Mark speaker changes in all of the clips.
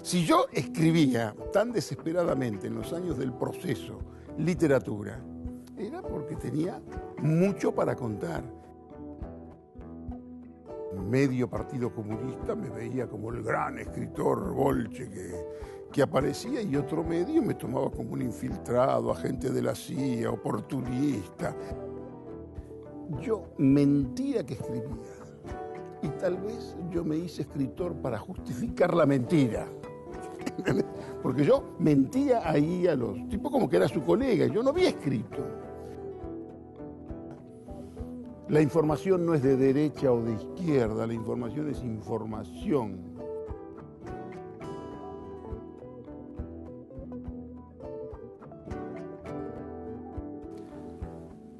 Speaker 1: Si yo escribía tan desesperadamente en los años del proceso literatura, era porque tenía mucho para contar. Medio Partido Comunista me veía como el gran escritor bolche que aparecía, y otro medio me tomaba como un infiltrado, agente de la CIA, oportunista. Yo mentía que escribía, y tal vez yo me hice escritor para justificar la mentira. Porque yo mentía ahí a los tipos como que era su colega, yo no había escrito. La información no es de derecha o de izquierda, la información es información.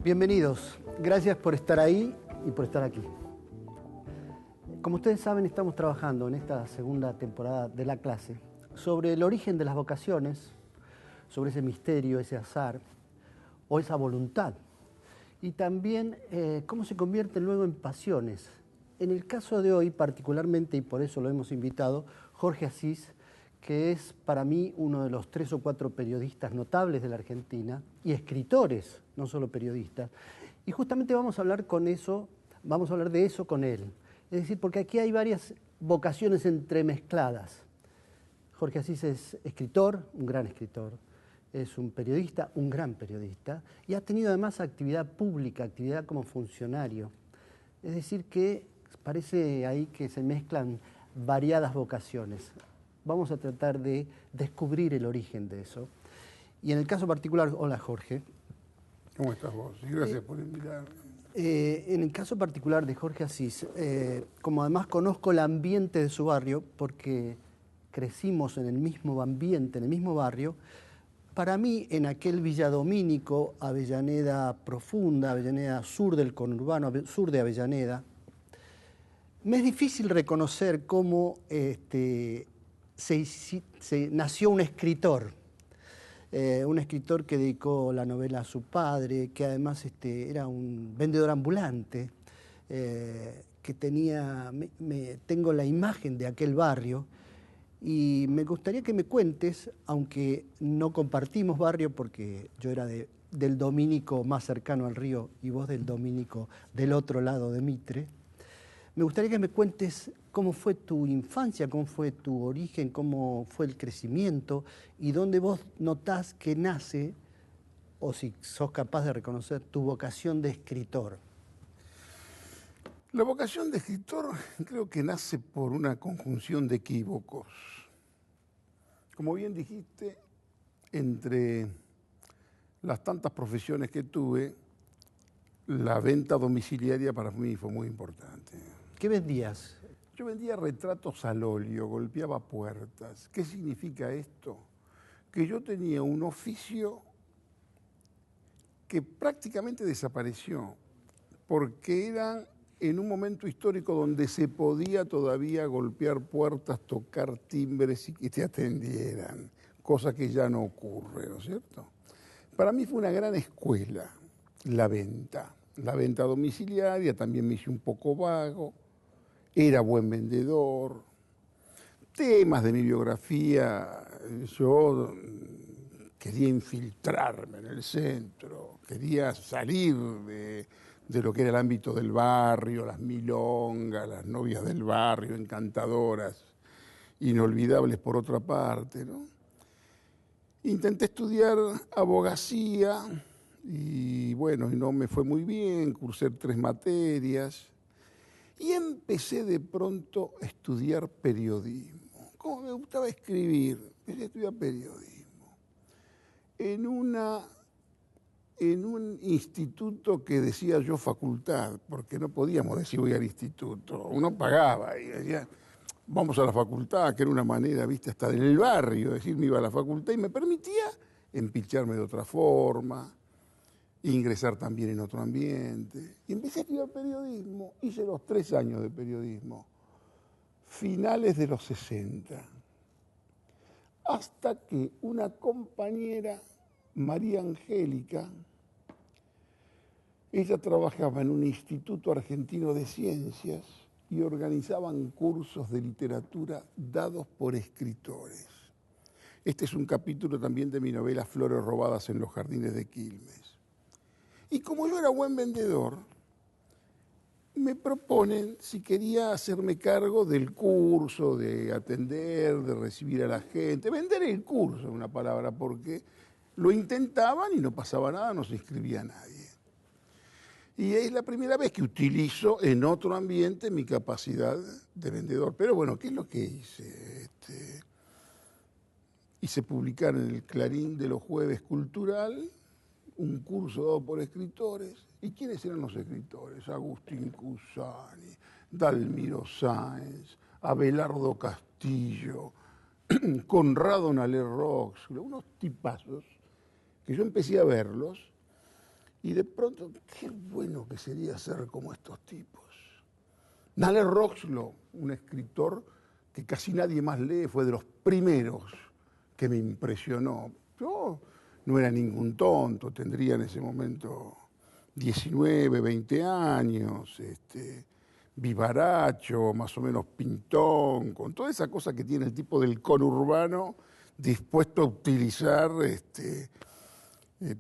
Speaker 2: Bienvenidos, gracias por estar ahí y por estar aquí. Como ustedes saben, estamos trabajando en esta segunda temporada de La Clase sobre el origen de las vocaciones, sobre ese misterio, ese azar o esa voluntad. Y también cómo se convierten luego en pasiones. En el caso de hoy particularmente, y por eso lo hemos invitado, Jorge Asís, que es para mí uno de los 3 o 4 periodistas notables de la Argentina, y escritores, no solo periodistas. Y justamente vamos a hablar de eso con él. Es decir, porque aquí hay varias vocaciones entremezcladas. Jorge Asís es escritor, un gran escritor. Es un periodista, un gran periodista, y ha tenido además actividad pública, actividad como funcionario. Es decir, que parece ahí que se mezclan variadas vocaciones. Vamos a tratar de descubrir el origen de eso. Y en el caso particular, hola Jorge.
Speaker 1: ¿Cómo estás vos? Y gracias por invitarme.
Speaker 2: En el caso particular de Jorge Asís, como además conozco el ambiente de su barrio, porque crecimos en el mismo ambiente, en el mismo barrio, para mí, en aquel Villadomínico, Avellaneda Profunda, Avellaneda sur del conurbano, sur de Avellaneda, me es difícil reconocer cómo nació un escritor que dedicó la novela a su padre, que además era un vendedor ambulante, que tengo la imagen de aquel barrio. Y me gustaría que me cuentes, aunque no compartimos barrio porque yo era del Domínico más cercano al río y vos del Domínico del otro lado de Mitre, me gustaría que me cuentes cómo fue tu infancia, cómo fue tu origen, cómo fue el crecimiento y dónde vos notás que nace, o si sos capaz de reconocer, tu vocación de escritor.
Speaker 1: La vocación de escritor creo que nace por una conjunción de equívocos. Como bien dijiste, entre las tantas profesiones que tuve, la venta domiciliaria para mí fue muy importante.
Speaker 2: ¿Qué vendías?
Speaker 1: Yo vendía retratos al óleo, golpeaba puertas. ¿Qué significa esto? Que yo tenía un oficio que prácticamente desapareció, porque eran en un momento histórico donde se podía todavía golpear puertas, tocar timbres y que te atendieran, cosa que ya no ocurre, ¿no es cierto? Para mí fue una gran escuela la venta domiciliaria, también me hice un poco vago, era buen vendedor. Temas de mi biografía, yo quería infiltrarme en el centro, quería salir de lo que era el ámbito del barrio, las milongas, las novias del barrio, encantadoras, inolvidables por otra parte, ¿no? Intenté estudiar abogacía y bueno, no me fue muy bien, cursé 3 materias y empecé de pronto a estudiar periodismo. Como me gustaba escribir, empecé a estudiar periodismo. En un instituto que decía yo facultad, porque no podíamos decir voy al instituto, uno pagaba y decía vamos a la facultad, que era una manera, viste, hasta del barrio, decir me iba a la facultad y me permitía empilcharme de otra forma, ingresar también en otro ambiente. Y empecé a estudiar periodismo, hice los 3 años de periodismo, finales de los 60, hasta que una compañera, María Angélica, ella trabajaba en un instituto argentino de ciencias y organizaban cursos de literatura dados por escritores. Este es un capítulo también de mi novela Flores robadas en los jardines de Quilmes. Y como yo era buen vendedor, me proponen si quería hacerme cargo del curso, de atender, de recibir a la gente, vender el curso, en una palabra, porque lo intentaban y no pasaba nada, no se inscribía nadie. Y es la primera vez que utilizo en otro ambiente mi capacidad de vendedor. Pero bueno, ¿qué es lo que hice? Hice publicar en el Clarín de los Jueves Cultural un curso dado por escritores. ¿Y quiénes eran los escritores? Agustín Cusani, Dalmiro Sáenz, Abelardo Castillo, Conrado Nalé Rox, unos tipazos que yo empecé a verlos y de pronto, qué bueno que sería ser como estos tipos. Nalé Roxlo, un escritor que casi nadie más lee, fue de los primeros que me impresionó. Yo no era ningún tonto, tendría en ese momento 19, 20 años, vivaracho, más o menos pintón, con toda esa cosa que tiene el tipo del conurbano dispuesto a utilizar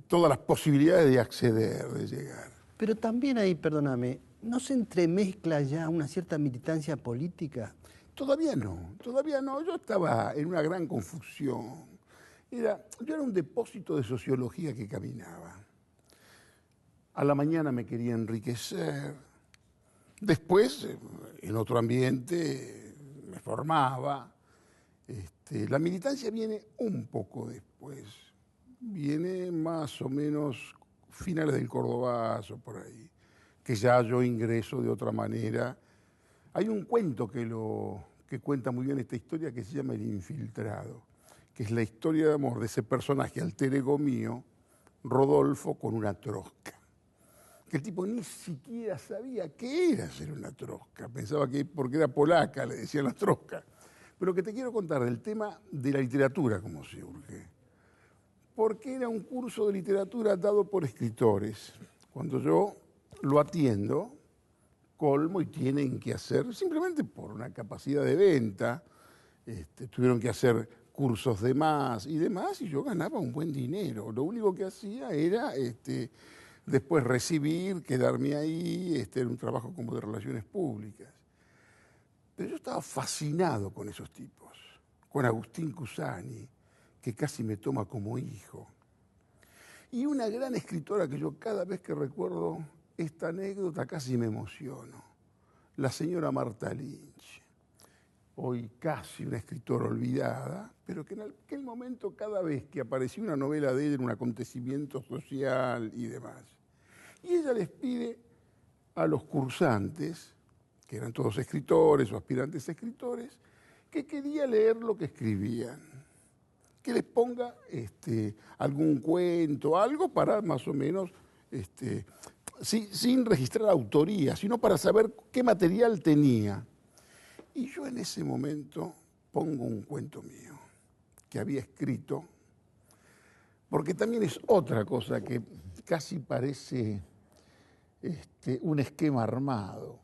Speaker 1: todas las posibilidades de acceder, de llegar.
Speaker 2: Pero también ahí, perdóname, ¿no se entremezcla ya una cierta militancia política?
Speaker 1: Todavía no. Yo estaba en una gran confusión. Yo era un depósito de sociología que caminaba. A la mañana me quería enriquecer. Después, en otro ambiente, me formaba. La militancia viene un poco después. Viene más o menos finales del Cordobazo, por ahí, que ya yo ingreso de otra manera. Hay un cuento que cuenta muy bien esta historia que se llama El Infiltrado, que es la historia de amor de ese personaje alter ego mío, Rodolfo, con una trosca. Que el tipo ni siquiera sabía qué era ser una trosca. Pensaba que porque era polaca le decían la trosca. Pero que te quiero contar del tema de la literatura, como se urge. Porque era un curso de literatura dado por escritores. Cuando yo lo atiendo, colmo y tienen que hacer, simplemente por una capacidad de venta, tuvieron que hacer cursos de más y demás, y yo ganaba un buen dinero. Lo único que hacía era después recibir, quedarme ahí, era un trabajo como de relaciones públicas. Pero yo estaba fascinado con esos tipos, con Agustín Cusani, que casi me toma como hijo. Y una gran escritora que yo cada vez que recuerdo esta anécdota casi me emociono, la señora Marta Lynch, hoy casi una escritora olvidada, pero que en aquel momento cada vez que aparecía una novela de ella en un acontecimiento social y demás, y ella les pide a los cursantes, que eran todos escritores o aspirantes a escritores, que quería leer lo que escribían, que les ponga algún cuento, algo para más o menos, sin registrar autoría, sino para saber qué material tenía. Y yo en ese momento pongo un cuento mío, que había escrito, porque también es otra cosa que casi parece un esquema armado.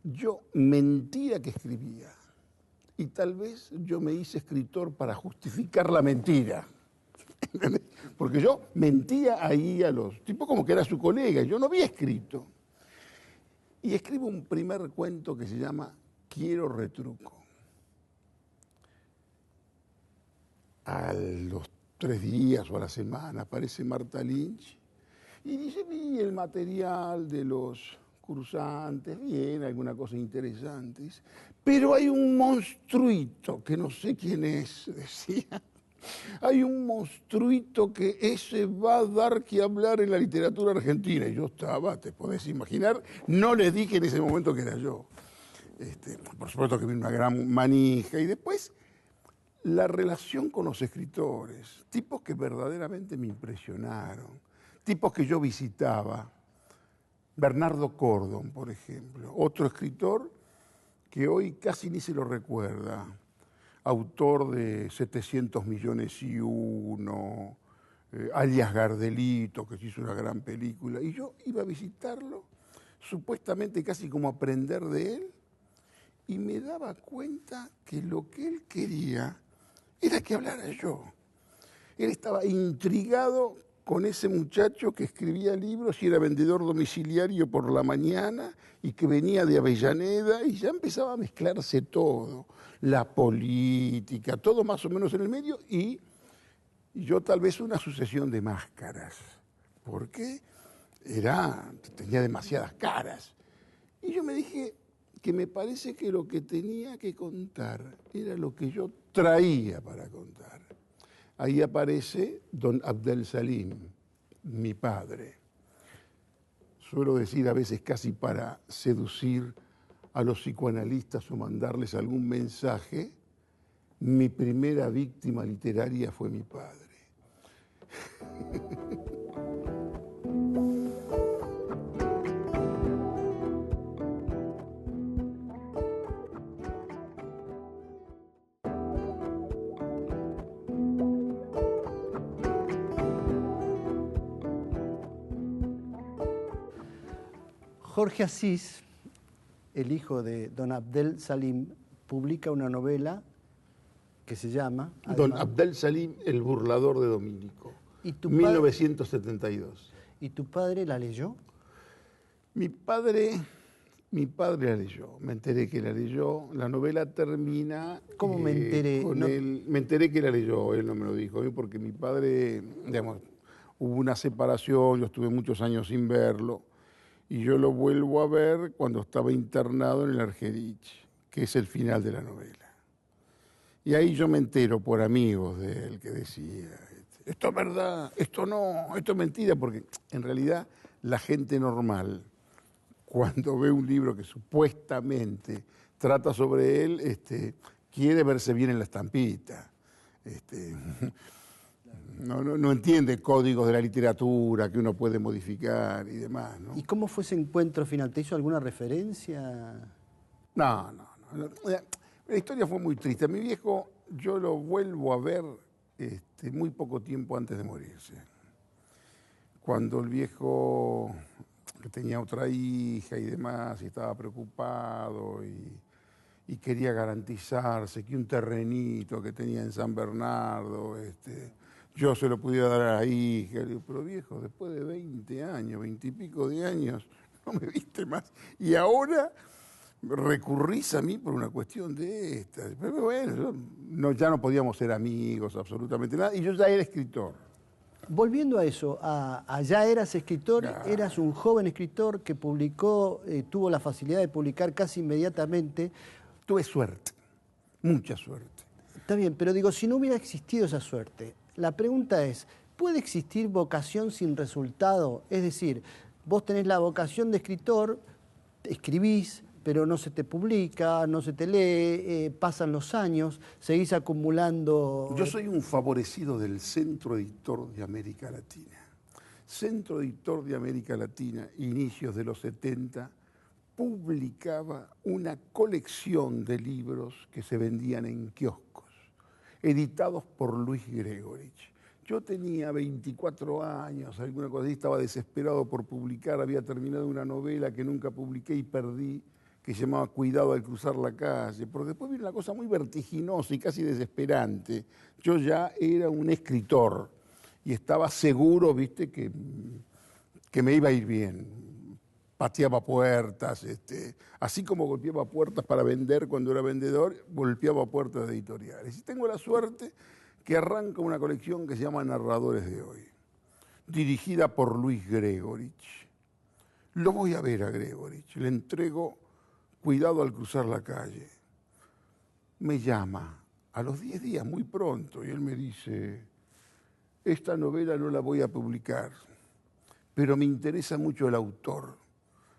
Speaker 1: Yo mentía que escribía. Y tal vez yo me hice escritor para justificar la mentira. Porque yo mentía ahí a los tipos como que era su colega, yo no había escrito. Y escribo un primer cuento que se llama Quiero retruco. A los 3 días o a la semana aparece Marta Lynch y dice, vi el material de los cursantes, bien, alguna cosa interesante, pero hay un monstruito, que no sé quién es, decía, hay un monstruito que ese va a dar que hablar en la literatura argentina. Y yo estaba, te podés imaginar, no le dije en ese momento que era yo. Por supuesto que vi una gran manija y después la relación con los escritores, tipos que verdaderamente me impresionaron, tipos que yo visitaba. Bernardo Cordon, por ejemplo, otro escritor que hoy casi ni se lo recuerda, autor de 700 millones y uno, alias Gardelito, que se hizo una gran película, y yo iba a visitarlo supuestamente casi como aprender de él, y me daba cuenta que lo que él quería era que hablara yo. Él estaba intrigado con ese muchacho que escribía libros y era vendedor domiciliario por la mañana y que venía de Avellaneda, y ya empezaba a mezclarse todo, la política, todo más o menos en el medio, y yo tal vez una sucesión de máscaras, porque tenía demasiadas caras. Y yo me dije que me parece que lo que tenía que contar era lo que yo traía para contar. Ahí aparece don Abdel Salim, mi padre. Suelo decir a veces casi para seducir a los psicoanalistas o mandarles algún mensaje, mi primera víctima literaria fue mi padre.
Speaker 2: Jorge Asís, el hijo de don Abdel Salim, publica una novela que se llama...
Speaker 1: Don Abdel Salim, el burlador de Domínico, 1972.
Speaker 2: ¿Y tu padre la leyó?
Speaker 1: Mi padre la leyó, me enteré que la leyó. La novela termina...
Speaker 2: ¿Cómo me enteré?
Speaker 1: Me enteré que la leyó, él no me lo dijo, porque mi padre, digamos, hubo una separación, yo estuve muchos años sin verlo, y yo lo vuelvo a ver cuando estaba internado en el Argerich, que es el final de la novela. Y ahí yo me entero por amigos de él que decía, esto es verdad, esto no, esto es mentira, porque en realidad la gente normal, cuando ve un libro que supuestamente trata sobre él, quiere verse bien en la estampita. No entiende códigos de la literatura que uno puede modificar y demás, ¿no?
Speaker 2: ¿Y cómo fue ese encuentro final? ¿Te hizo alguna referencia?
Speaker 1: No. La historia fue muy triste. Mi viejo, yo lo vuelvo a ver muy poco tiempo antes de morirse. Cuando el viejo, que tenía otra hija y demás, y estaba preocupado y quería garantizarse que un terrenito que tenía en San Bernardo, yo se lo pudiera dar a la hija. Le digo, pero viejo, después de 20 años, 20 y pico de años, no me viste más. Y ahora recurrís a mí por una cuestión de esta. Pero bueno, ya no podíamos ser amigos, absolutamente nada, y yo ya era escritor.
Speaker 2: Volviendo a eso, ya eras escritor, eras un joven escritor que publicó, tuvo la facilidad de publicar casi inmediatamente.
Speaker 1: Tuve suerte, mucha suerte.
Speaker 2: Está bien, pero digo, si no hubiera existido esa suerte, la pregunta es, ¿puede existir vocación sin resultado? Es decir, vos tenés la vocación de escritor, escribís, pero no se te publica, no se te lee, pasan los años, seguís acumulando...
Speaker 1: Yo soy un favorecido del Centro Editor de América Latina. Centro Editor de América Latina, inicios de los 70, publicaba una colección de libros que se vendían en kioscos, editados por Luis Gregorich. Yo tenía 24 años, alguna cosa así, estaba desesperado por publicar, había terminado una novela que nunca publiqué y perdí, que se llamaba Cuidado al cruzar la calle, pero después vino una cosa muy vertiginosa y casi desesperante. Yo ya era un escritor y estaba seguro, viste, que me iba a ir bien. Pateaba puertas, así como golpeaba puertas para vender cuando era vendedor, golpeaba puertas de editoriales. Y tengo la suerte que arranca una colección que se llama Narradores de Hoy, dirigida por Luis Gregorich. Lo voy a ver a Gregorich, le entrego Cuidado al cruzar la calle. Me llama a los 10 días, muy pronto, y él me dice, esta novela no la voy a publicar, pero me interesa mucho el autor.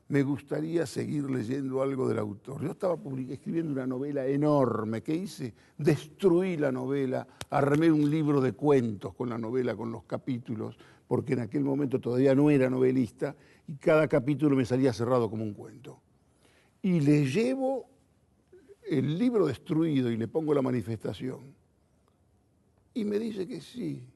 Speaker 1: Me gustaría seguir leyendo algo del autor. Yo estaba escribiendo una novela enorme. ¿Qué hice? Destruí la novela, armé un libro de cuentos con la novela, con los capítulos, porque en aquel momento todavía no era novelista, y cada capítulo me salía cerrado como un cuento. Y le llevo el libro destruido y le pongo la manifestación. Y me dice que sí.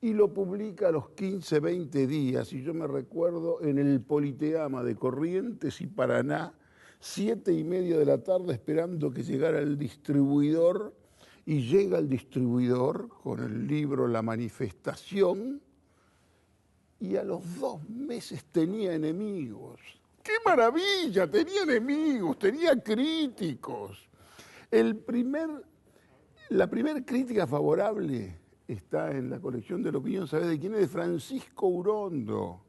Speaker 1: y lo publica a los 15, 20 días. Y yo me recuerdo en el Politeama de Corrientes y Paraná, 7:30 de la tarde, esperando que llegara el distribuidor, y llega el distribuidor con el libro La Manifestación, y a los 2 meses tenía enemigos. ¡Qué maravilla! Tenía enemigos, tenía críticos. La primera crítica favorable está en la colección de la opinión, ¿sabes de quién es? De Francisco Urondo,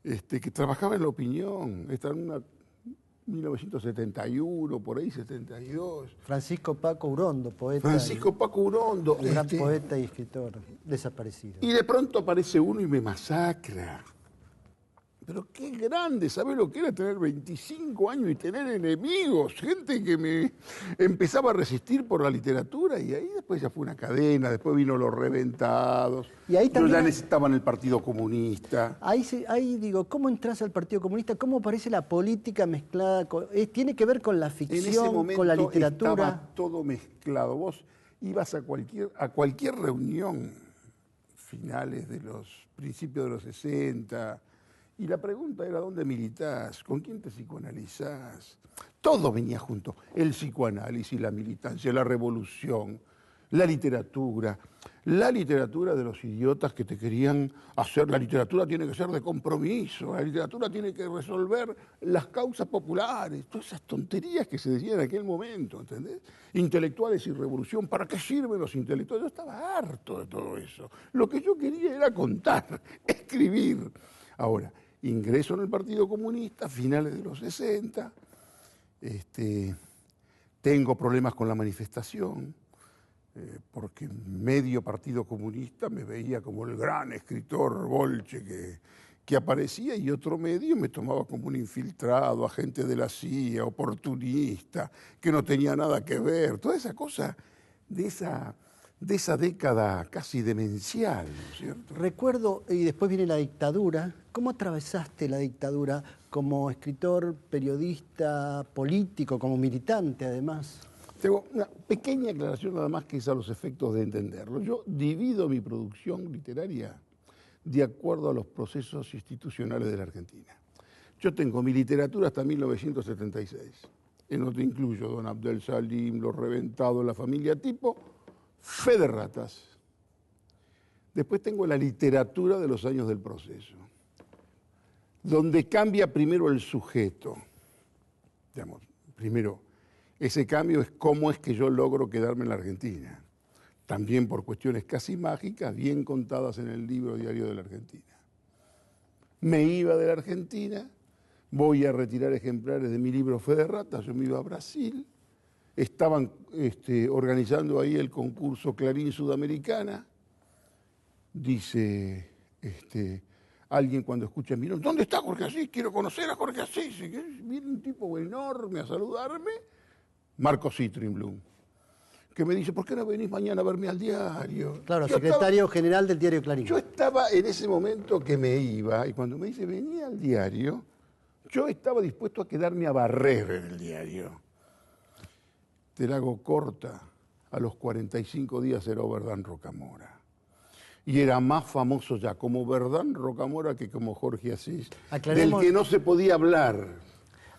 Speaker 1: que trabajaba en la opinión. Está en una 1971, por ahí 72.
Speaker 2: Francisco Paco Urondo, poeta.
Speaker 1: Francisco Paco Urondo.
Speaker 2: Gran poeta y escritor desaparecido.
Speaker 1: Y de pronto aparece uno y me masacra. Pero qué grande, ¿sabés lo que era tener 25 años y tener enemigos? Gente que me empezaba a resistir por la literatura, y ahí después ya fue una cadena, después vino Los Reventados.
Speaker 2: Y ahí
Speaker 1: yo ya necesitaba en el Partido Comunista.
Speaker 2: Ahí digo, ¿cómo entras al Partido Comunista? ¿Cómo aparece la política mezclada? ¿Tiene que ver con la ficción,
Speaker 1: en ese momento
Speaker 2: con la literatura?
Speaker 1: Estaba todo mezclado. Vos ibas a cualquier reunión, finales de los principios de los 60, y la pregunta era: ¿dónde militás? ¿Con quién te psicoanalizás? Todo venía junto: el psicoanálisis, la militancia, la revolución, la literatura de los idiotas que te querían hacer. La literatura tiene que ser de compromiso, la literatura tiene que resolver las causas populares, todas esas tonterías que se decían en aquel momento, ¿entendés? Intelectuales y revolución, ¿para qué sirven los intelectuales? Yo estaba harto de todo eso. Lo que yo quería era contar, escribir. Ahora, ingreso en el Partido Comunista a finales de los 60, tengo problemas con la manifestación, porque medio Partido Comunista me veía como el gran escritor bolche que aparecía, y otro medio me tomaba como un infiltrado, agente de la CIA, oportunista, que no tenía nada que ver. Toda esa cosa de esa década casi demencial, ¿no es cierto?
Speaker 2: Recuerdo, y después viene la dictadura. ¿Cómo atravesaste la dictadura como escritor, periodista, político, como militante además?
Speaker 1: Tengo una pequeña aclaración nada más, que es a los efectos de entenderlo. Yo divido mi producción literaria de acuerdo a los procesos institucionales de la Argentina. Yo tengo mi literatura hasta 1976, en donde incluyo Don Abdel Salim, Los Reventados, La Familia Tipo, Fe de Ratas. Después tengo la literatura de los años del proceso, donde cambia primero el sujeto. Digamos, primero, ese cambio es cómo es que yo logro quedarme en la Argentina. También por cuestiones casi mágicas, bien contadas en el libro Diario de la Argentina. Me iba de la Argentina, voy a retirar ejemplares de mi libro Fe de Ratas, yo me iba a Brasil. Estaban organizando ahí el concurso Clarín Sudamericana. Dice alguien cuando escucha mi nombre: ¿dónde está Jorge Asís? Quiero conocer a Jorge Asís. Viene un tipo enorme a saludarme, Marco Citrinblum, que me dice: ¿por qué no venís mañana a verme al diario?
Speaker 2: Claro, secretario general del diario Clarín.
Speaker 1: Yo estaba en ese momento que me iba, y cuando me dice venía al diario, yo estaba dispuesto a quedarme a barrer en el diario. Te la hago corta, a los 45 días era Verdán Rocamora. Y era más famoso ya como Verdán Rocamora que como Jorge Asís, del que no se podía hablar.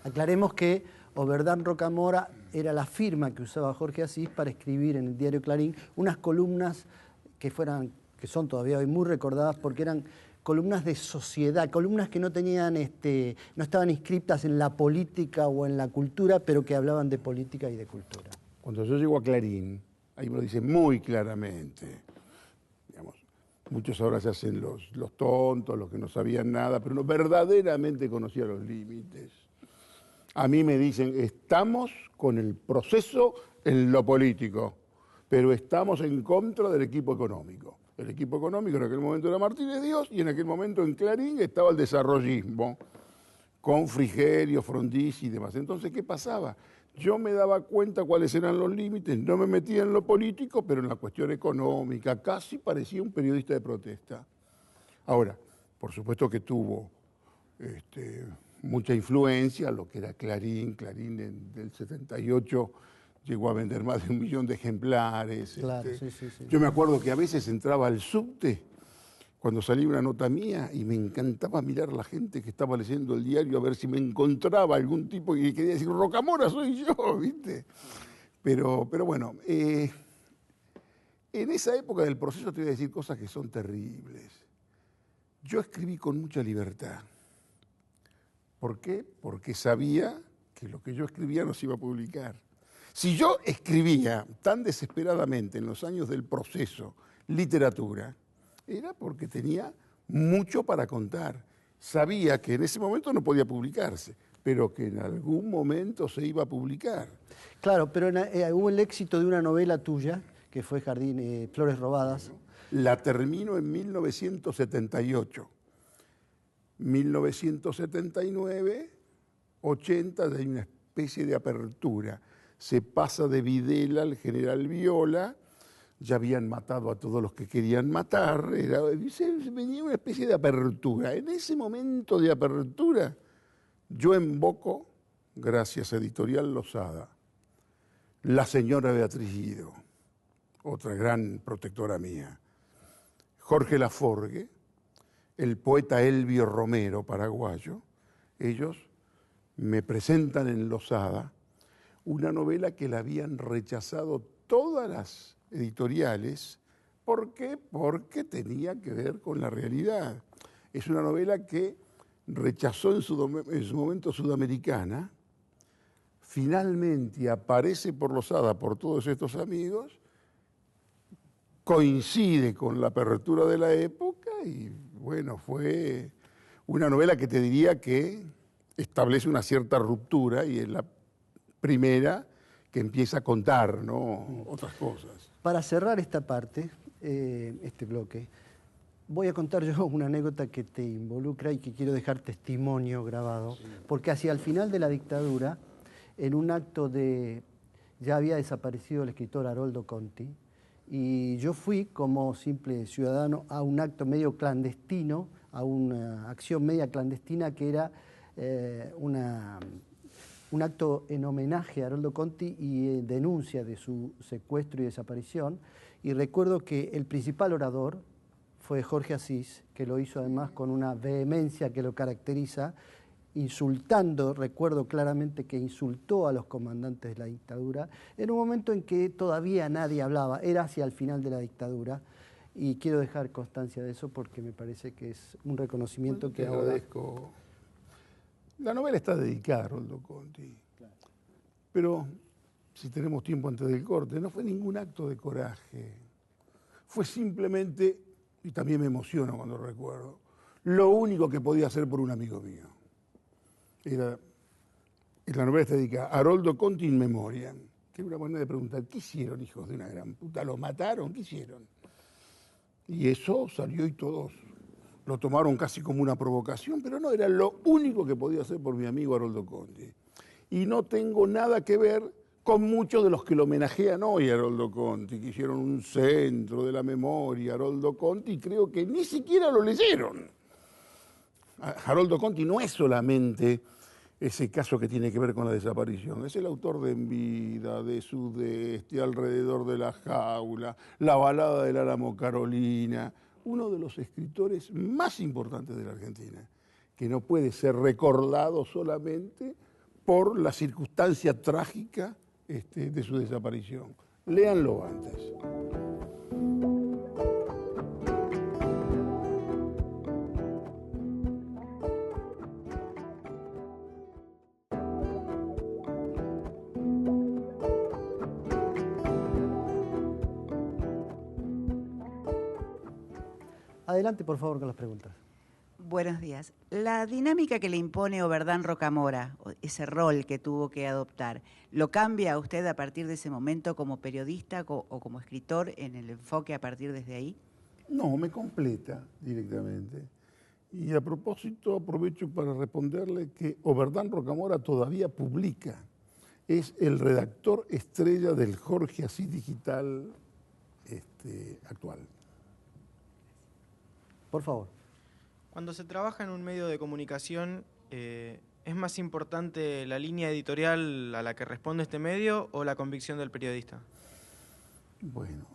Speaker 2: Aclaremos que Verdán Rocamora era la firma que usaba Jorge Asís para escribir en el diario Clarín unas columnas que son todavía hoy muy recordadas, porque eran columnas de sociedad, columnas que no tenían, no estaban inscritas en la política o en la cultura, pero que hablaban de política y de cultura.
Speaker 1: Cuando yo llego a Clarín, ahí me lo dice muy claramente. Digamos, muchos ahora se hacen los tontos, los que no sabían nada, pero no verdaderamente conocían los límites. A mí me dicen: estamos con el proceso en lo político, pero estamos en contra del equipo económico. El equipo económico en aquel momento era Martínez Dios, y en aquel momento en Clarín estaba el desarrollismo, con Frigerio, Frondizi y demás. Entonces, ¿qué pasaba? Yo me daba cuenta cuáles eran los límites, no me metía en lo político, pero en la cuestión económica. Casi parecía un periodista de protesta. Ahora, por supuesto que tuvo mucha influencia lo que era Clarín del 78, llegó a vender más de 1 millón de ejemplares.
Speaker 2: Claro, sí.
Speaker 1: Yo me acuerdo que a veces entraba al subte cuando salía una nota mía y me encantaba mirar a la gente que estaba leyendo el diario a ver si me encontraba algún tipo que quería decir, Rocamora soy yo, ¿viste? Pero bueno, en esa época del proceso te voy a decir cosas que son terribles. Yo escribí con mucha libertad. ¿Por qué? Porque sabía que lo que yo escribía no se iba a publicar. Si yo escribía tan desesperadamente en los años del proceso literatura, era porque tenía mucho para contar. Sabía que en ese momento no podía publicarse, pero que en algún momento se iba a publicar.
Speaker 2: Claro, pero hubo el éxito de una novela tuya, que fue Flores Robadas.
Speaker 1: La termino en 1978. 1979, 80, hay una especie de apertura. Se pasa de Videla al general Viola, ya habían matado a todos los que querían matar, venía una especie de apertura. En ese momento de apertura, yo invoco, gracias a Editorial Losada, la señora Beatriz Guido, otra gran protectora mía, Jorge Laforgue, el poeta Elvio Romero, paraguayo. Ellos me presentan en Losada una novela que la habían rechazado todas las editoriales. ¿Por qué? Porque tenía que ver con la realidad. Es una novela que rechazó en su momento Sudamericana, finalmente aparece por Losada por todos estos amigos, coincide con la apertura de la época y bueno, fue una novela que te diría que establece una cierta ruptura y es la primera que empieza a contar, ¿no?, otras cosas.
Speaker 2: Para cerrar esta parte, este bloque, voy a contar yo una anécdota que te involucra y que quiero dejar testimonio grabado, porque hacia el final de la dictadura, en un acto ya había desaparecido el escritor Haroldo Conti, y yo fui como simple ciudadano a un acto medio clandestino, a una acción media clandestina que era un acto en homenaje a Haroldo Conti y denuncia de su secuestro y desaparición. Y recuerdo que el principal orador fue Jorge Asís, que lo hizo además con una vehemencia que lo caracteriza, insultando, recuerdo claramente que insultó a los comandantes de la dictadura, en un momento en que todavía nadie hablaba, era hacia el final de la dictadura, y quiero dejar constancia de eso porque me parece que es un reconocimiento que ahora...
Speaker 1: Agradezco. La novela está dedicada a Haroldo Conti, claro. Pero si tenemos tiempo antes del corte, no fue ningún acto de coraje, fue simplemente, y también me emociono cuando recuerdo, lo único que podía hacer por un amigo mío. La novela está dedicada a Haroldo Conti in memoriam, que es una manera de preguntar, ¿qué hicieron, hijos de una gran puta? ¿Lo mataron? ¿Qué hicieron? Y eso salió y todos lo tomaron casi como una provocación, pero no, era lo único que podía hacer por mi amigo Haroldo Conti. Y no tengo nada que ver con muchos de los que lo homenajean hoy a Haroldo Conti, que hicieron un centro de la memoria, Haroldo Conti, y creo que ni siquiera lo leyeron. Haroldo Conti no es solamente ese caso que tiene que ver con la desaparición, es el autor de En vida, de Sudeste, Alrededor de la jaula, La balada del Álamo Carolina, uno de los escritores más importantes de la Argentina, que no puede ser recordado solamente por la circunstancia trágica de su desaparición. Léanlo antes.
Speaker 2: Adelante, por favor, con las preguntas.
Speaker 3: Buenos días. La dinámica que le impone Oberdán Rocamora, ese rol que tuvo que adoptar, ¿lo cambia usted a partir de ese momento como periodista o como escritor en el enfoque a partir desde ahí?
Speaker 1: No, me completa directamente. Y a propósito, aprovecho para responderle que Oberdán Rocamora todavía publica. Es el redactor estrella del Jorge Asís Digital actual.
Speaker 2: Por favor.
Speaker 4: Cuando se trabaja en un medio de comunicación, ¿Es más importante la línea editorial a la que responde este medio o la convicción del periodista?
Speaker 1: Bueno,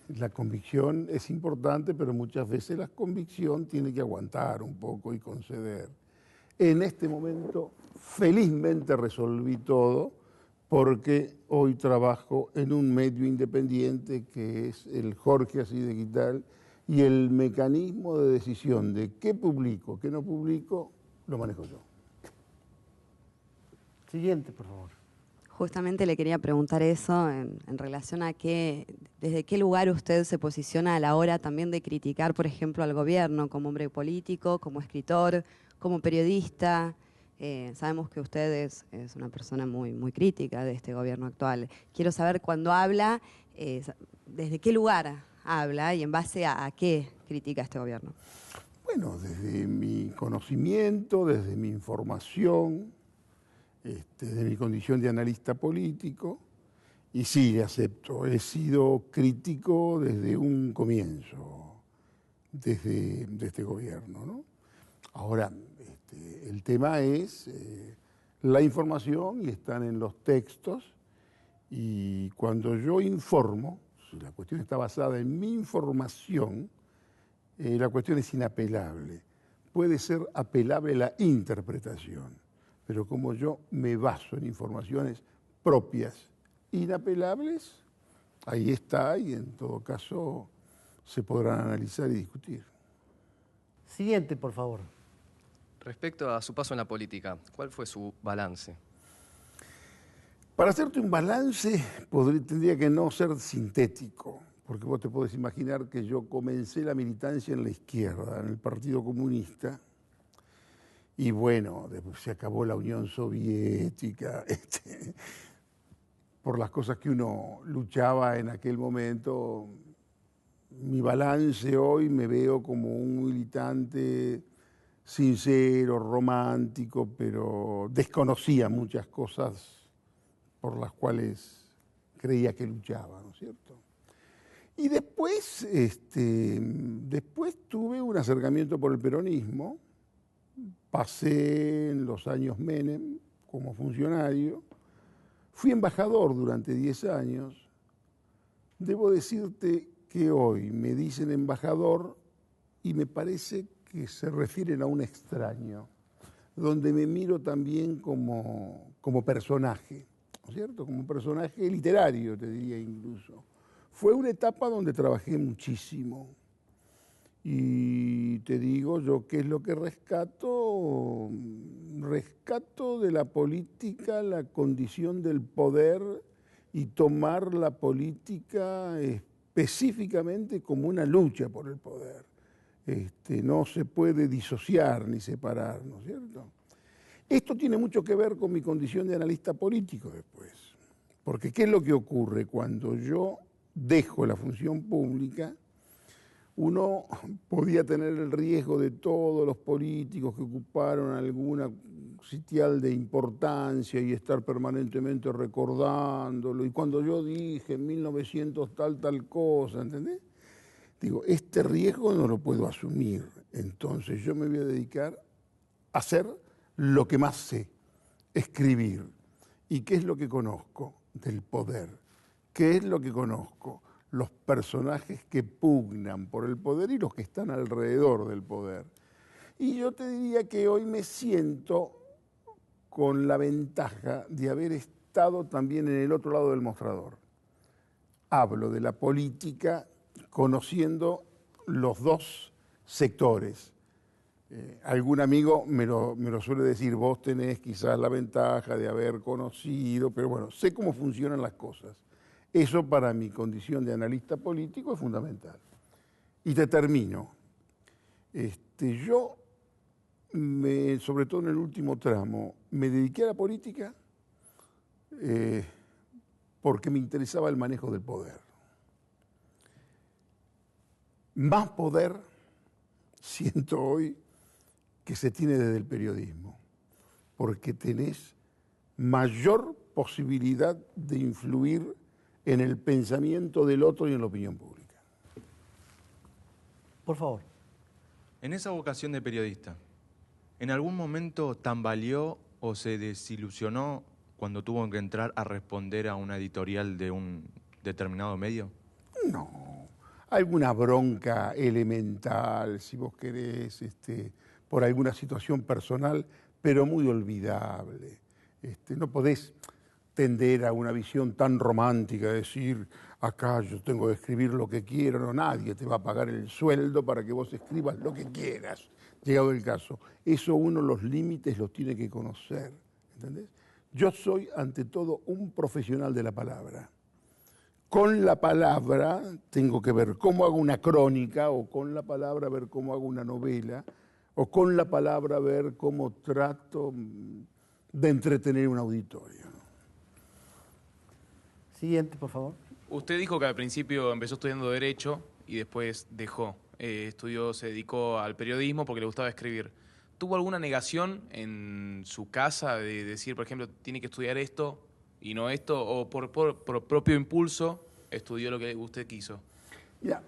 Speaker 1: la convicción es importante, pero muchas veces la convicción tiene que aguantar un poco y conceder. En este momento, felizmente resolví todo, porque hoy trabajo en un medio independiente que es el Jorge Así Digital, y el mecanismo de decisión de qué publico, qué no publico, lo manejo yo.
Speaker 2: Siguiente, por favor.
Speaker 5: Justamente le quería preguntar eso en relación a desde qué lugar usted se posiciona a la hora también de criticar, por ejemplo, al gobierno como hombre político, como escritor, como periodista. Sabemos que usted es una persona muy crítica de este gobierno actual. Quiero saber cuando habla, desde qué lugar habla y en base a qué critica este gobierno.
Speaker 1: Bueno, desde mi conocimiento, desde mi información, de mi condición de analista político, y sí, acepto, he sido crítico desde un comienzo, de este gobierno, ¿no? Ahora, el tema es la información y están en los textos, y cuando yo informo, si la cuestión está basada en mi información, la cuestión es inapelable. Puede ser apelable la interpretación, pero como yo me baso en informaciones propias, inapelables, ahí está, y en todo caso se podrán analizar y discutir.
Speaker 2: Siguiente, por favor.
Speaker 6: Respecto a su paso en la política, ¿cuál fue su balance?
Speaker 1: Para hacerte un balance tendría que no ser sintético, porque vos te podés imaginar que yo comencé la militancia en la izquierda, en el Partido Comunista, y bueno, después se acabó la Unión Soviética, por las cosas que uno luchaba en aquel momento. Mi balance hoy me veo como un militante sincero, romántico, pero desconocía muchas cosas por las cuales creía que luchaba, ¿no es cierto? Y después, después tuve un acercamiento por el peronismo. Pasé en los años Menem como funcionario, fui embajador durante 10 años. Debo decirte que hoy me dicen embajador y me parece que se refieren a un extraño, donde me miro también como personaje, ¿no es cierto? Como personaje literario, te diría incluso. Fue una etapa donde trabajé muchísimo. Y te digo yo, ¿qué es lo que rescato? Rescato de la política la condición del poder y tomar la política específicamente como una lucha por el poder. No se puede disociar ni separar, ¿no es cierto? Esto tiene mucho que ver con mi condición de analista político después. Porque ¿qué es lo que ocurre cuando yo dejo la función pública? Uno podía tener el riesgo de todos los políticos que ocuparon alguna sitial de importancia y estar permanentemente recordándolo. Y cuando yo dije en 1900 tal cosa, ¿entendés? Digo, este riesgo no lo puedo asumir. Entonces yo me voy a dedicar a hacer lo que más sé, escribir. ¿Y qué es lo que conozco del poder? ¿Qué es lo que conozco? Los personajes que pugnan por el poder y los que están alrededor del poder. Y yo te diría que hoy me siento con la ventaja de haber estado también en el otro lado del mostrador. Hablo de la política conociendo los dos sectores. Algún amigo me lo suele decir, vos tenés quizás la ventaja de haber conocido, pero bueno, sé cómo funcionan las cosas. Eso para mi condición de analista político es fundamental. Y te termino. Yo, sobre todo en el último tramo, me dediqué a la política porque me interesaba el manejo del poder. Más poder siento hoy que se tiene desde el periodismo, porque tenés mayor posibilidad de influir en el pensamiento del otro y en la opinión pública.
Speaker 2: Por favor.
Speaker 7: En esa vocación de periodista, ¿En algún momento tambaleó o se desilusionó cuando tuvo que entrar a responder a una editorial de un determinado medio?
Speaker 1: No, alguna bronca elemental, si vos querés, por alguna situación personal, pero muy olvidable. No podés tender a una visión tan romántica, de decir, acá yo tengo que escribir lo que quiero, no, nadie te va a pagar el sueldo para que vos escribas lo que quieras, llegado el caso. Eso uno los límites los tiene que conocer, ¿entendés? Yo soy, ante todo, un profesional de la palabra. Con la palabra tengo que ver cómo hago una crónica, o con la palabra ver cómo hago una novela, o con la palabra ver cómo trato de entretener un auditorio.
Speaker 2: Siguiente, por favor.
Speaker 8: Usted dijo que al principio empezó estudiando Derecho y después dejó. Se dedicó al periodismo porque le gustaba escribir. ¿Tuvo alguna negación en su casa de decir, por ejemplo, tiene que estudiar esto y no esto? ¿O por propio impulso estudió lo que usted quiso?
Speaker 1: Mira,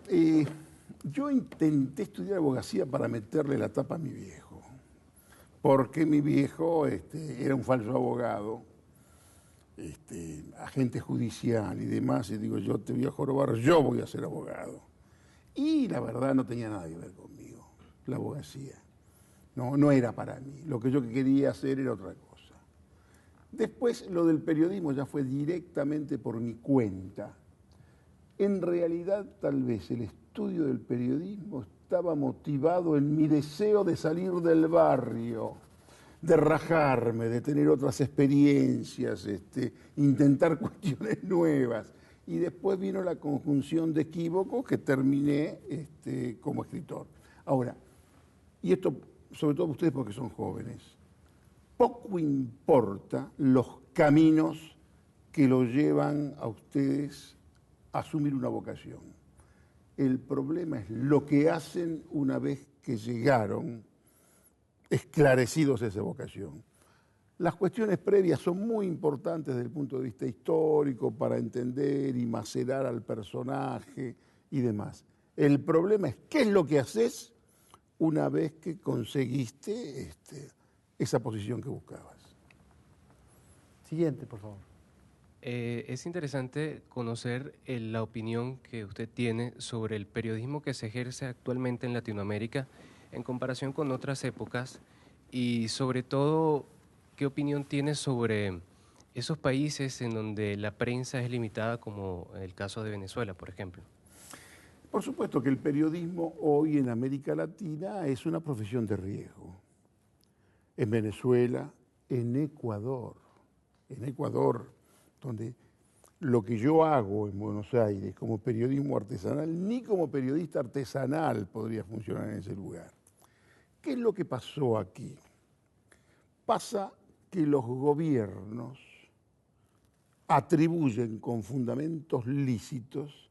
Speaker 1: yo intenté estudiar abogacía para meterle la tapa a mi viejo, porque mi viejo era un falso abogado, agente judicial y demás, y digo, yo te voy a jorobar, yo voy a ser abogado. Y la verdad no tenía nada que ver conmigo, la abogacía. No era para mí, lo que yo quería hacer era otra cosa. Después lo del periodismo ya fue directamente por mi cuenta. En realidad, tal vez el estudio del periodismo estaba motivado en mi deseo de salir del barrio, de rajarme, de tener otras experiencias, intentar cuestiones nuevas. Y después vino la conjunción de equívocos que terminé como escritor. Ahora, y esto sobre todo ustedes porque son jóvenes, poco importa los caminos que lo llevan a ustedes a asumir una vocación. El problema es lo que hacen una vez que llegaron esclarecidos esa vocación. Las cuestiones previas son muy importantes desde el punto de vista histórico para entender y macerar al personaje y demás. El problema es qué es lo que haces una vez que conseguiste esa posición que buscabas.
Speaker 2: Siguiente, por favor.
Speaker 9: Es interesante conocer la opinión que usted tiene sobre el periodismo que se ejerce actualmente en Latinoamérica en comparación con otras épocas y sobre todo, ¿qué opinión tiene sobre esos países en donde la prensa es limitada, como el caso de Venezuela, por ejemplo?
Speaker 1: Por supuesto que el periodismo hoy en América Latina es una profesión de riesgo. En Venezuela, en Ecuador, donde lo que yo hago en Buenos Aires como periodismo artesanal, ni como periodista artesanal podría funcionar en ese lugar. ¿Qué es lo que pasó aquí? Pasa que los gobiernos atribuyen con fundamentos lícitos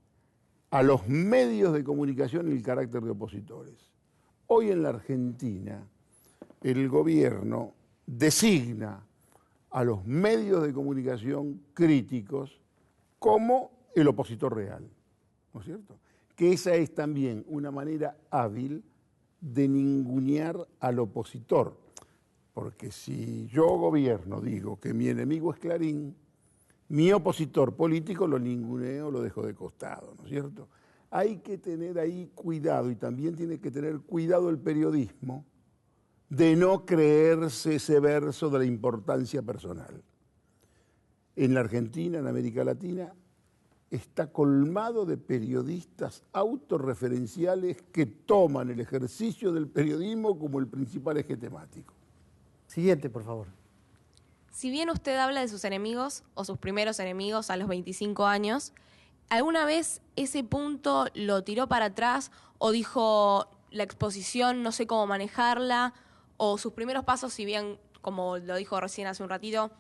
Speaker 1: a los medios de comunicación el carácter de opositores. Hoy en la Argentina, el gobierno designa a los medios de comunicación críticos como el opositor real, ¿no es cierto? Que esa es también una manera hábil de ningunear al opositor, porque si yo gobierno digo que mi enemigo es Clarín, mi opositor político lo ninguneo, lo dejo de costado, ¿no es cierto? Hay que tener ahí cuidado, y también tiene que tener cuidado el periodismo de no creerse ese verso de la importancia personal. En la Argentina, en América Latina, está colmado de periodistas autorreferenciales que toman el ejercicio del periodismo como el principal eje temático.
Speaker 2: Siguiente, por favor.
Speaker 10: Si bien usted habla de sus enemigos o sus primeros enemigos a los 25 años, ¿alguna vez ese punto lo tiró para atrás o dijo la exposición, no sé cómo manejarla? O sus primeros pasos, si bien, como lo dijo recién hace un ratito,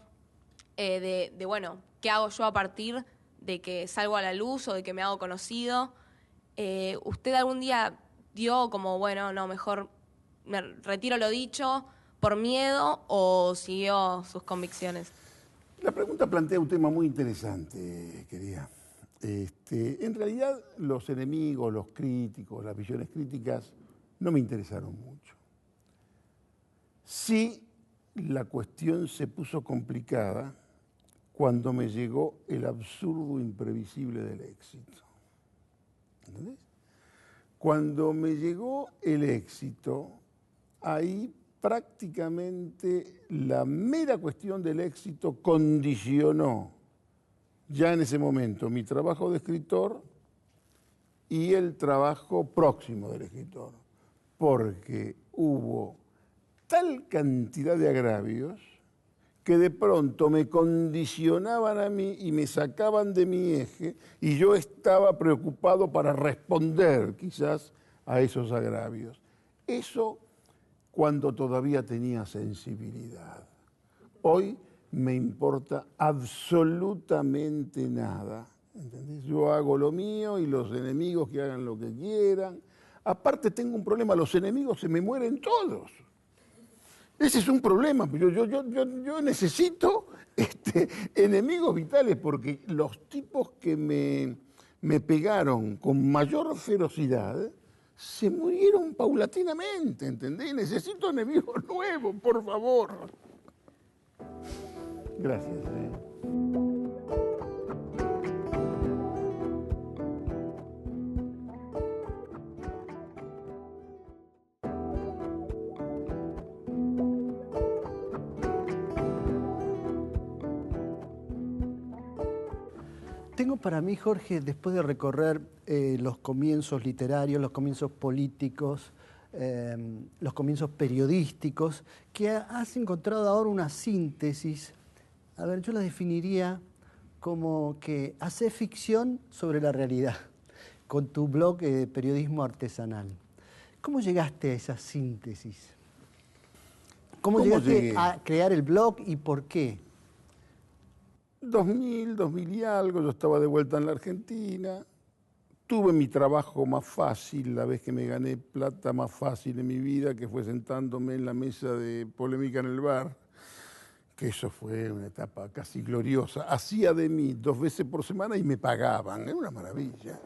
Speaker 10: bueno, ¿qué hago yo a partir de que salgo a la luz o de que me hago conocido? ¿Usted algún día dio como, bueno, no, mejor me retiro lo dicho por miedo o siguió sus convicciones?
Speaker 1: La pregunta plantea un tema muy interesante, querida. En realidad, los enemigos, los críticos, las visiones críticas no me interesaron mucho. Sí, la cuestión se puso complicada cuando me llegó el absurdo imprevisible del éxito. ¿Entendés? Cuando me llegó el éxito, ahí prácticamente la mera cuestión del éxito condicionó ya en ese momento mi trabajo de escritor y el trabajo próximo del escritor, porque hubo tal cantidad de agravios que de pronto me condicionaban a mí y me sacaban de mi eje y yo estaba preocupado para responder quizás a esos agravios. Eso cuando todavía tenía sensibilidad. Hoy me importa absolutamente nada. ¿Entendés? Yo hago lo mío y los enemigos que hagan lo que quieran. Aparte tengo un problema, los enemigos se me mueren todos. Ese es un problema. Yo necesito enemigos vitales porque los tipos que me pegaron con mayor ferocidad se murieron paulatinamente, ¿entendés? Necesito enemigos nuevos, por favor. Gracias.
Speaker 2: Tengo para mí, Jorge, después de recorrer los comienzos literarios, los comienzos políticos, los comienzos periodísticos, que has encontrado ahora una síntesis. A ver, yo la definiría como que haces ficción sobre la realidad, con tu blog de periodismo artesanal. ¿Cómo llegaste a esa síntesis? ¿Cómo llegaste a crear el blog y por qué?
Speaker 1: 2000 y algo, yo estaba de vuelta en la Argentina, tuve mi trabajo más fácil, la vez que me gané plata más fácil en mi vida, que fue sentándome en la mesa de Polémica en el Bar, que eso fue una etapa casi gloriosa. Hacía de mí 2 veces por semana y me pagaban, era una maravilla.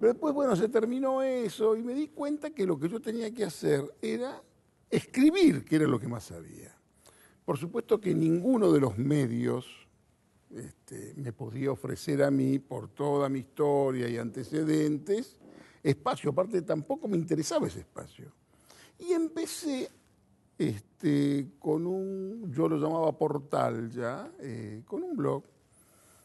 Speaker 1: Pero después, bueno, se terminó eso y me di cuenta que lo que yo tenía que hacer era escribir, que era lo que más sabía. Por supuesto que ninguno de los medios me podía ofrecer a mí, por toda mi historia y antecedentes, espacio. Aparte, tampoco me interesaba ese espacio. Y empecé con yo lo llamaba portal ya, con un blog,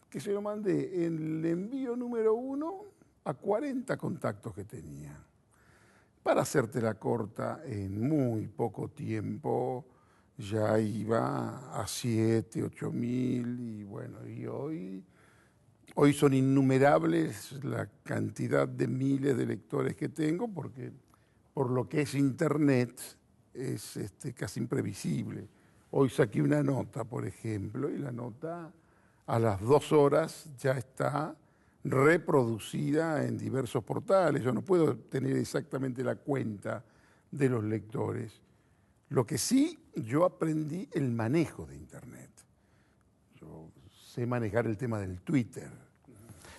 Speaker 1: que se lo mandé en el envío número 1 a 40 contactos que tenía. Para hacértela corta, en muy poco tiempo ya iba a 7, 8 mil y bueno, y hoy son innumerables la cantidad de miles de lectores que tengo porque por lo que es Internet es casi imprevisible. Hoy saqué una nota, por ejemplo, y la nota a las 2 horas ya está reproducida en diversos portales. Yo no puedo tener exactamente la cuenta de los lectores. Lo que sí, yo aprendí el manejo de Internet. Yo sé manejar el tema del Twitter.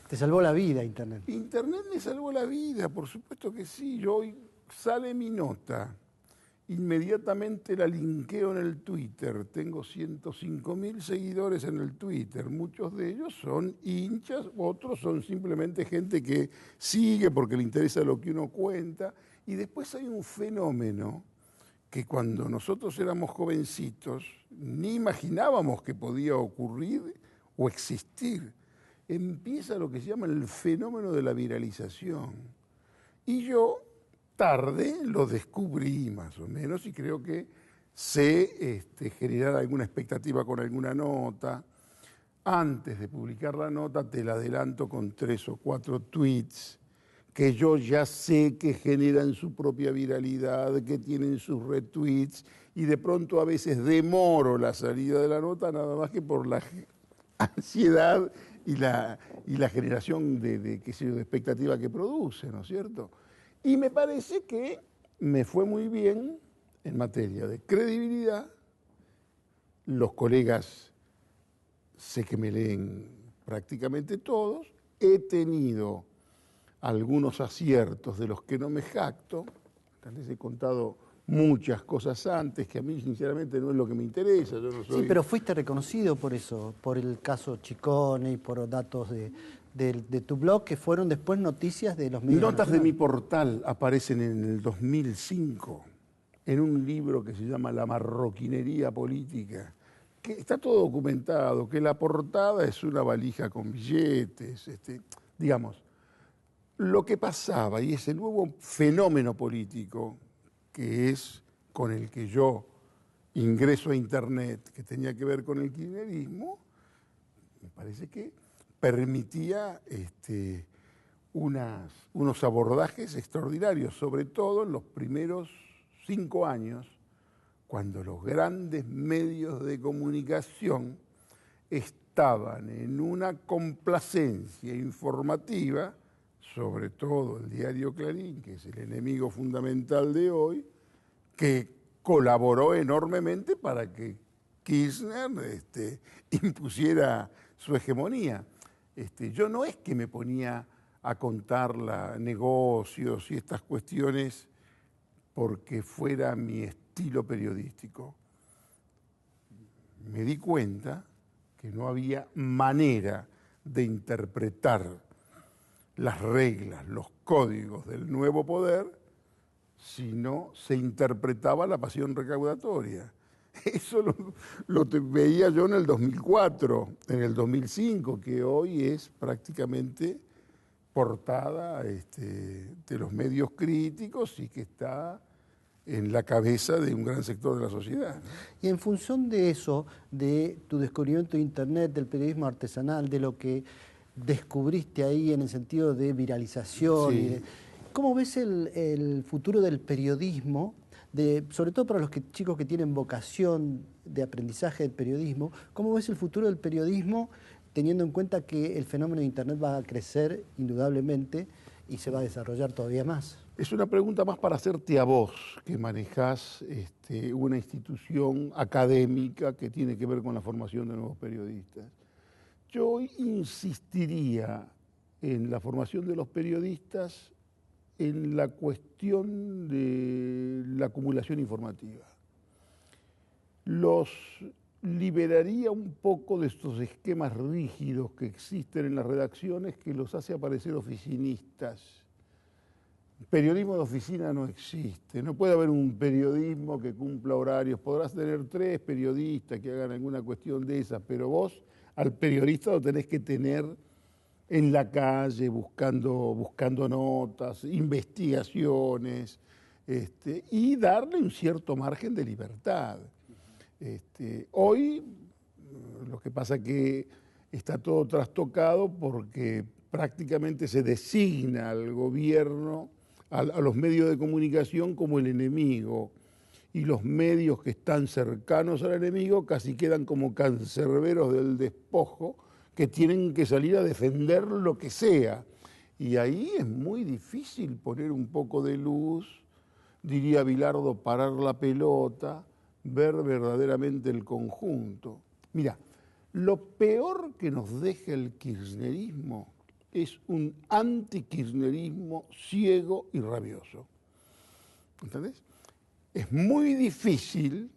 Speaker 2: ¿Te salvó la vida Internet?
Speaker 1: Internet me salvó la vida, por supuesto que sí. Yo hoy sale mi nota, inmediatamente la linkeo en el Twitter. Tengo 105.000 seguidores en el Twitter. Muchos de ellos son hinchas, otros son simplemente gente que sigue porque le interesa lo que uno cuenta. Y después hay un fenómeno que cuando nosotros éramos jovencitos ni imaginábamos que podía ocurrir o existir. Empieza lo que se llama el fenómeno de la viralización. Y yo tarde lo descubrí más o menos y creo que sé generar alguna expectativa con alguna nota. Antes de publicar la nota te la adelanto con 3 o 4 tweets que yo ya sé que generan su propia viralidad, que tienen sus retweets, y de pronto a veces demoro la salida de la nota nada más que por la ansiedad y la generación de expectativa que produce, ¿no es cierto? Y me parece que me fue muy bien en materia de credibilidad. Los colegas sé que me leen prácticamente todos. He tenido algunos aciertos de los que no me jacto. Tal vez he contado muchas cosas antes, que a mí sinceramente no es lo que me interesa. Yo no soy...
Speaker 2: Sí, pero fuiste reconocido por eso, por el caso Chicone y por datos de tu blog que fueron después noticias de los medios
Speaker 1: Notas de mi
Speaker 2: nacionales.
Speaker 1: portal aparecen en el 2005 en un libro que se llama La marroquinería política, que está todo documentado, que la portada es una valija con billetes, digamos, lo que pasaba y ese nuevo fenómeno político que es con el que yo ingreso a Internet, que tenía que ver con el kirchnerismo, me parece que permitía unos abordajes extraordinarios, sobre todo en los primeros 5 años, cuando los grandes medios de comunicación estaban en una complacencia informativa, sobre todo el diario Clarín, que es el enemigo fundamental de hoy, que colaboró enormemente para que Kirchner impusiera su hegemonía. Yo no es que me ponía a contar negocios y estas cuestiones porque fuera mi estilo periodístico. Me di cuenta que no había manera de interpretar las reglas, los códigos del nuevo poder, si no se interpretaba la pasión recaudatoria. Eso lo veía yo en el 2004, en el 2005, que hoy es prácticamente portada de los medios críticos y que está en la cabeza de un gran sector de la sociedad.
Speaker 2: Y en función de eso, de tu descubrimiento de Internet, del periodismo artesanal, de lo que descubriste ahí en el sentido de viralización,
Speaker 1: Sí.
Speaker 2: ¿cómo ves el futuro del periodismo? Sobre todo para los chicos que tienen vocación de aprendizaje del periodismo, ¿cómo ves el futuro del periodismo teniendo en cuenta que el fenómeno de Internet va a crecer indudablemente y se va a desarrollar todavía más?
Speaker 1: Es una pregunta más para hacerte a vos, que manejás una institución académica que tiene que ver con la formación de nuevos periodistas. Yo insistiría en la formación de los periodistas en la cuestión de la acumulación informativa. Los liberaría un poco de estos esquemas rígidos que existen en las redacciones que los hace aparecer oficinistas. Periodismo de oficina no existe, no puede haber un periodismo que cumpla horarios, podrás tener 3 periodistas que hagan alguna cuestión de esas, pero vos al periodista lo tenés que tener en la calle buscando notas, investigaciones, y darle un cierto margen de libertad. Hoy lo que pasa es que está todo trastocado porque prácticamente se designa al gobierno, a los medios de comunicación como el enemigo, y los medios que están cercanos al enemigo casi quedan como cancerberos del despojo que tienen que salir a defender lo que sea. Y ahí es muy difícil poner un poco de luz, diría Bilardo, parar la pelota, ver verdaderamente el conjunto. Mira, lo peor que nos deja el kirchnerismo es un antikirchnerismo ciego y rabioso. ¿Entendés? Es muy difícil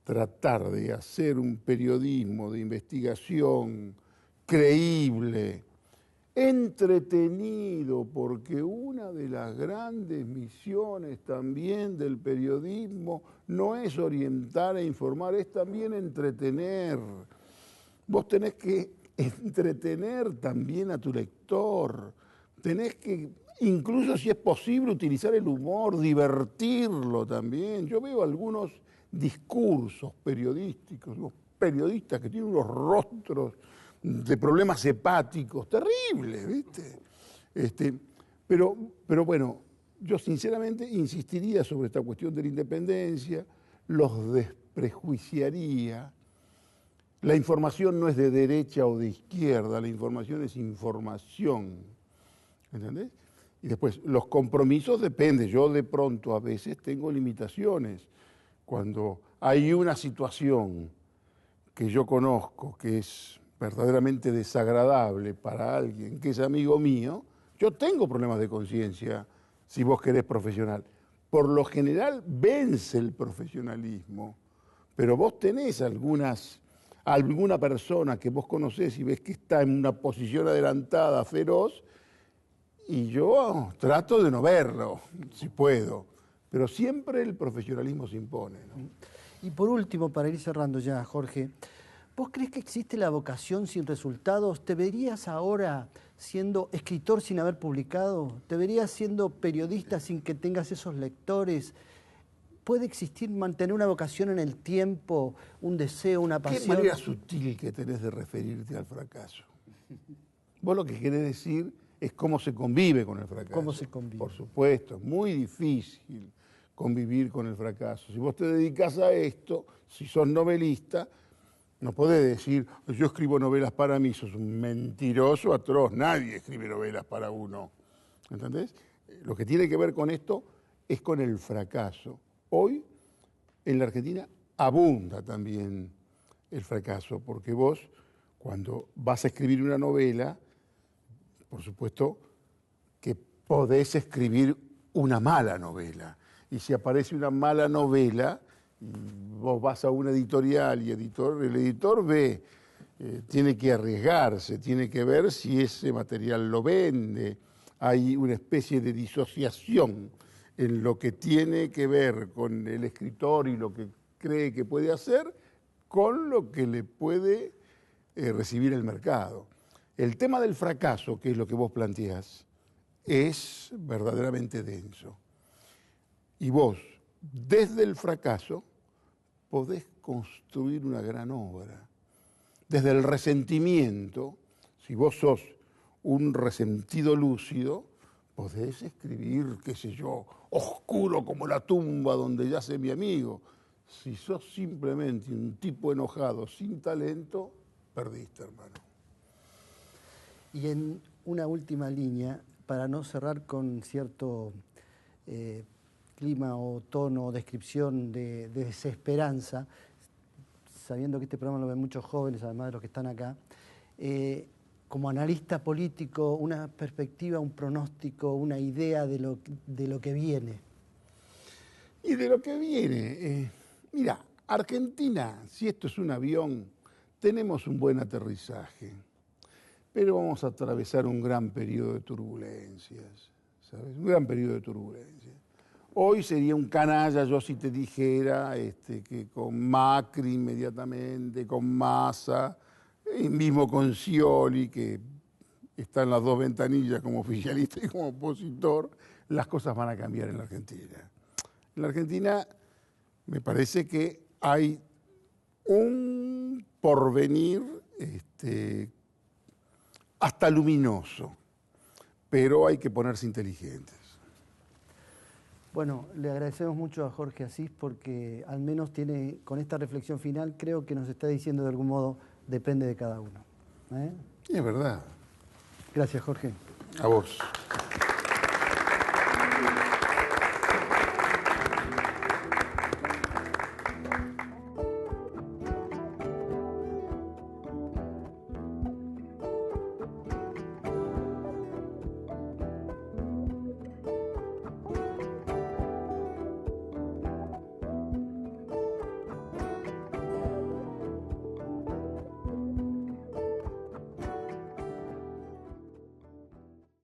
Speaker 1: tratar de hacer un periodismo de investigación creíble, entretenido, porque una de las grandes misiones también del periodismo no es orientar e informar, es también entretener. Vos tenés que entretener también a tu lector, tenés que, incluso si es posible, utilizar el humor, divertirlo también. Yo veo algunos discursos periodísticos, los periodistas que tienen unos rostros de problemas hepáticos terribles, ¿viste? Pero bueno, yo sinceramente insistiría sobre esta cuestión de la independencia, los desprejuiciaría. La información no es de derecha o de izquierda, la información es información, ¿entendés? Y después, los compromisos dependen. Yo de pronto a veces tengo limitaciones. Cuando hay una situación que yo conozco que es verdaderamente desagradable para alguien que es amigo mío, yo tengo problemas de conciencia, si vos querés profesional. por lo general vence el profesionalismo, pero vos tenés alguna persona que vos conocés y ves que está en una posición adelantada, feroz, y yo trato de no verlo, si puedo, pero siempre el profesionalismo se impone, ¿no?
Speaker 2: Y por último, para ir cerrando ya, Jorge, ¿vos crees que existe la vocación sin resultados? ¿Te verías ahora siendo escritor sin haber publicado? ¿Te verías siendo periodista sin que tengas esos lectores? ¿Puede existir, mantener una vocación en el tiempo, un deseo, una pasión?
Speaker 1: Qué manera sutil que tenés de referirte al fracaso. Vos lo que querés decir es cómo se convive con el fracaso.
Speaker 2: ¿Cómo se convive?
Speaker 1: Por supuesto, es muy difícil convivir con el fracaso. Si vos te dedicas a esto, si sos novelista, no podés decir, yo escribo novelas para mí, sos un mentiroso atroz, nadie escribe novelas para uno. ¿Entendés? Lo que tiene que ver con esto es con el fracaso. Hoy, en la Argentina, abunda también el fracaso, porque vos, cuando vas a escribir una novela, por supuesto que podés escribir una mala novela. Y si aparece una mala novela, vos vas a una editorial y el editor ve, tiene que arriesgarse, tiene que ver si ese material lo vende. Hay una especie de disociación en lo que tiene que ver con el escritor y lo que cree que puede hacer, con lo que le puede recibir el mercado. El tema del fracaso, que es lo que vos planteás, es verdaderamente denso. Y vos, desde el fracaso, podés construir una gran obra. Desde el resentimiento, si vos sos un resentido lúcido, podés escribir, qué sé yo, oscuro como la tumba donde yace mi amigo. Si sos simplemente un tipo enojado, sin talento, perdiste, hermano.
Speaker 2: Y en una última línea, para no cerrar con cierto clima o tono o descripción de desesperanza, sabiendo que este programa lo ven muchos jóvenes, además de los que están acá, como analista político, una perspectiva, un pronóstico, una idea de lo que viene.
Speaker 1: Y de lo que viene, mira, Argentina, si esto es un avión, tenemos un buen aterrizaje, pero vamos a atravesar un gran periodo de turbulencias, ¿sabes? Un gran periodo de turbulencias. Hoy sería un canalla yo si te dijera que con Macri inmediatamente, con Massa, y mismo con Scioli, que está en las dos ventanillas como oficialista y como opositor, las cosas van a cambiar en la Argentina. En la Argentina me parece que hay un porvenir hasta luminoso, pero hay que ponerse inteligentes.
Speaker 2: Bueno, le agradecemos mucho a Jorge Asís porque al menos tiene, con esta reflexión final, creo que nos está diciendo de algún modo, depende de cada uno.
Speaker 1: Es verdad.
Speaker 2: Gracias, Jorge.
Speaker 1: A vos.